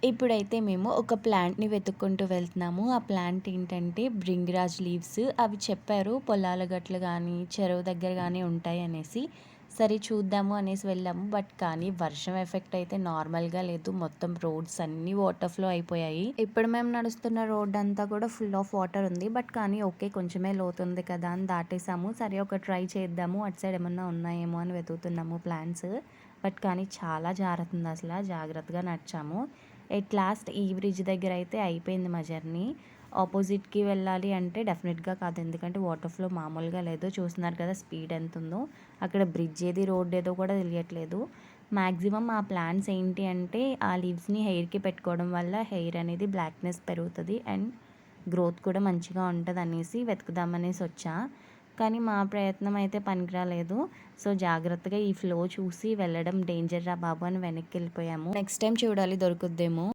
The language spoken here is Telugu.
ఇప్పుడైతే మేము ఒక ప్లాంట్‌ని వెతుక్కుంటూ వెళ్తున్నాము. ఆ ప్లాంట్ ఏంటంటే భృంగిరాజ్ లీవ్స్. అవి చెప్పారు పొలాల గట్ల గానీ, చెరువు దగ్గర గానీ ఉంటాయనేసి. సరే చూద్దాము అనేసి వెళ్ళాము. కానీ వర్షం ఎఫెక్ట్ అయితే నార్మల్‌గా లేదు. మొత్తం రోడ్స్ అన్నీ వాటర్ ఫ్లో అయిపోయాయి. ఇప్పుడు మేము నడుస్తున్న రోడ్ అంతా కూడా ఫుల్ ఆఫ్ వాటర్ ఉంది. కానీ ఓకే, కొంచెమే లోతుంది కదా అని దాటేసాము. సరే ఒక ట్రై చేద్దాము. అటు సైడ్ ఏమన్నా ఉన్నాయేమో అని వెతుకుతున్నాము ప్లాంట్స్. కానీ చాలా జారుతుంది అసల. జాగ్రత్తగా నడిచాము. ఎట్ లాస్ట్ ఈ బ్రిడ్జ్ దగ్గర అయితే అయిపోయింది మా జర్నీ. ఆపోజిట్‌కి వెళ్ళాలి అంటే డెఫినెట్‌గా కాదు. ఎందుకంటే వాటర్ ఫ్లో మామూలుగా లేదు. చూస్తున్నారు కదా స్పీడ్ ఎంత ఉందో. అక్కడ బ్రిడ్జ్ ఏది, రోడ్ ఏదో కూడా తెలియట్లేదు. మ్యాక్సిమం ఆ ప్లాంట్స్ ఏంటి అంటే ఆ లీవ్స్‌ని హెయిర్‌కి పెట్టుకోవడం వల్ల హెయిర్ అనేది బ్లాక్‌నెస్ పెరుగుతది అండ్ గ్రోత్ కూడా మంచిగా ఉంటదనేసి వెతుకుదామనేసి వచ్చా. కానీ మా ప్రయత్నం అయితే పనికిరాలేదు. సో, జాగ్రత్తగా ఈ ఫ్లో చూసి వెళ్ళడం డేంజర్ రా బాబు అని వెనక్కెళ్ళిపోయాము. నెక్స్ట్ టైమ్ చూడాలి దొరుకుద్దేమో.